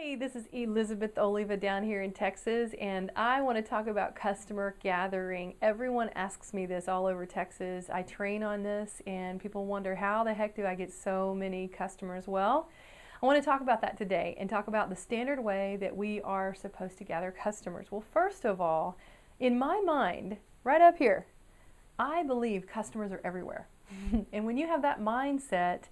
Hey, this is Elizabeth Oliva down here in Texas, and I want to talk about customer gathering. Everyone asks me this all over Texas. I train on this, and people wonder, how the heck do I get so many customers? Well, I want to talk about that today and talk about the standard way that we are supposed to gather customers. Well, first of all, in my mind, right up here, I believe customers are everywhere. And when you have that mindset,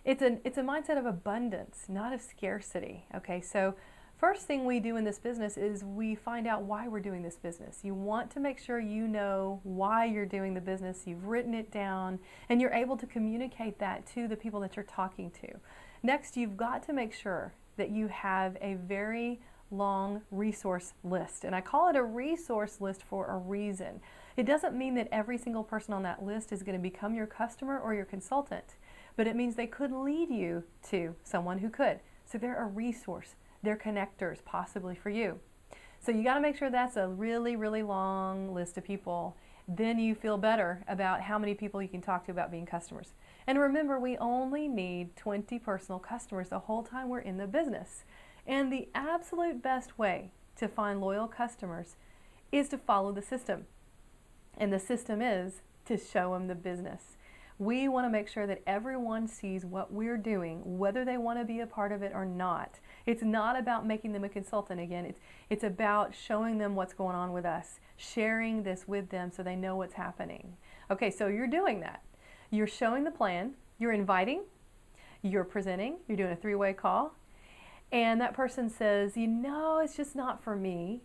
it's a mindset of abundance, not of scarcity. Okay, so first thing we do in this business is we find out why we're doing this business. You want to make sure you know why you're doing the business, you've written it down, and you're able to communicate that to the people that you're talking to. Next, you've got to make sure that you have a very long resource list. And I call it a resource list for a reason. It doesn't mean that every single person on that list is going to become your customer or your consultant, but it means they could lead you to someone who could. So they're a resource. They're connectors possibly for you. So you got to make sure that's a really, really long list of people. Then you feel better about how many people you can talk to about being customers. And remember, we only need 20 personal customers the whole time we're in the business. And the absolute best way to find loyal customers is to follow the system. And the system is to show them the business. We want to make sure that everyone sees what we're doing, whether they want to be a part of it or not. It's not about making them a consultant again. It's about showing them what's going on with us, sharing this with them so they know what's happening. Okay, so you're doing that. You're showing the plan, you're inviting, you're presenting, you're doing a three-way call, and that person says, you know, it's just not for me.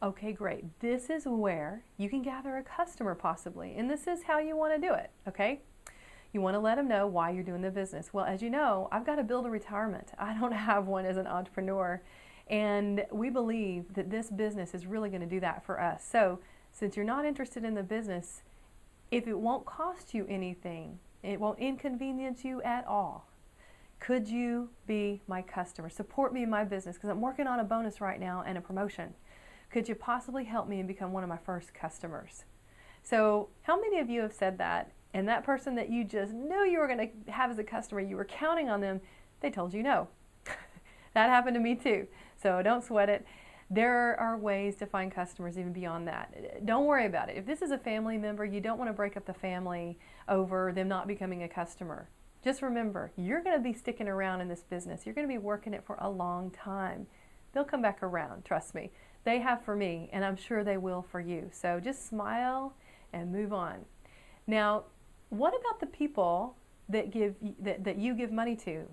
Okay, great. This is where you can gather a customer possibly, and this is how you want to do it, okay? You want to let them know why you're doing the business. Well, as you know, I've got to build a retirement. I don't have one as an entrepreneur, and we believe that this business is really going to do that for us. So since you're not interested in the business, if it won't cost you anything, it won't inconvenience you at all, could you be my customer? Support me in my business because I'm working on a bonus right now and a promotion. Could you possibly help me and become one of my first customers? So how many of you have said that? And that person that you just knew you were going to have as a customer, you were counting on them, they told you no. That happened to me too. So don't sweat it. There are ways to find customers even beyond that. Don't worry about it. If this is a family member, you don't want to break up the family over them not becoming a customer. Just remember, you're going to be sticking around in this business. You're going to be working it for a long time. They'll come back around, trust me. They have for me, and I'm sure they will for you. So just smile and move on. Now, what about the people that you give money to?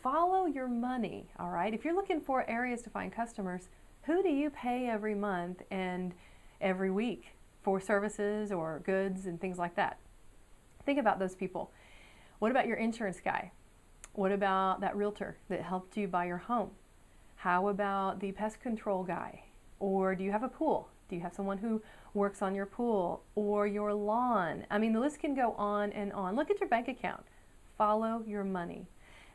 Follow your money, all right? If you're looking for areas to find customers, who do you pay every month and every week for services or goods and things like that? Think about those people. What about your insurance guy? What about that realtor that helped you buy your home? How about the pest control guy? Or do you have a pool? Do you have someone who works on your pool or your lawn? I mean, the list can go on and on. Look at your bank account. Follow your money.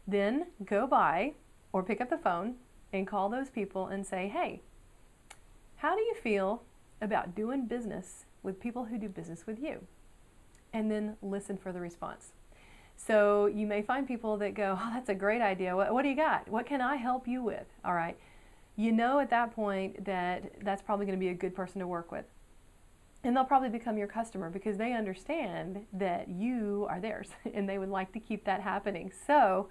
Then go by or pick up the phone and call those people and say, hey, how do you feel about doing business with people who do business with you? And then listen for the response. So you may find people that go, oh, that's a great idea. What do you got? What can I help you with? All right. You know at that point that that's probably going to be a good person to work with. And they'll probably become your customer because they understand that you are theirs and they would like to keep that happening. So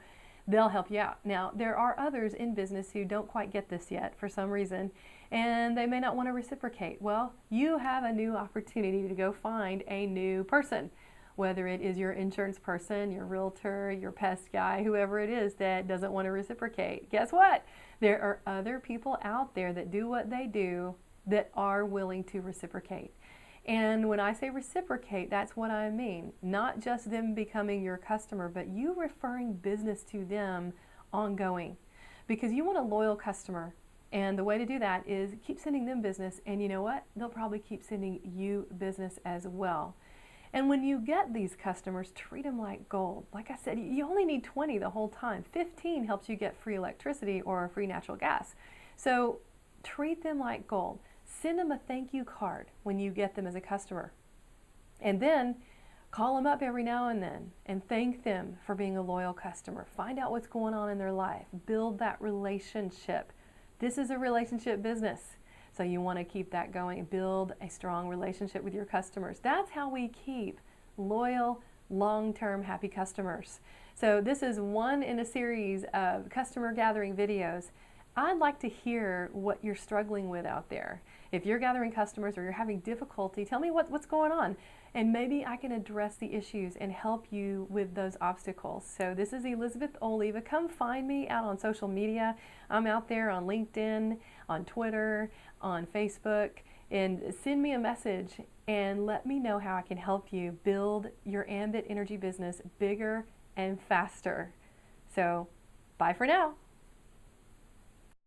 they'll help you out. Now, there are others in business who don't quite get this yet for some reason, and they may not want to reciprocate. Well, you have a new opportunity to go find a new person, whether it is your insurance person, your realtor, your pest guy, whoever it is that doesn't want to reciprocate. Guess what? There are other people out there that do what they do that are willing to reciprocate. And when I say reciprocate, that's what I mean. Not just them becoming your customer, but you referring business to them ongoing. Because you want a loyal customer. And the way to do that is keep sending them business. And you know what? They'll probably keep sending you business as well. And when you get these customers, treat them like gold. Like I said, you only need 20 the whole time. 15 helps you get free electricity or free natural gas. So treat them like gold. Send them a thank you card when you get them as a customer. And then call them up every now and then and thank them for being a loyal customer. Find out what's going on in their life. Build that relationship. This is a relationship business. So you want to keep that going, build a strong relationship with your customers. That's how we keep loyal, long-term happy customers. So this is one in a series of customer gathering videos. I'd like to hear what you're struggling with out there. If you're gathering customers or you're having difficulty, tell me what's going on. And maybe I can address the issues and help you with those obstacles. So this is Elizabeth Oliva. Come find me out on social media. I'm out there on LinkedIn, on Twitter, on Facebook, and send me a message and let me know how I can help you build your ambit energy business bigger and faster. So bye for now.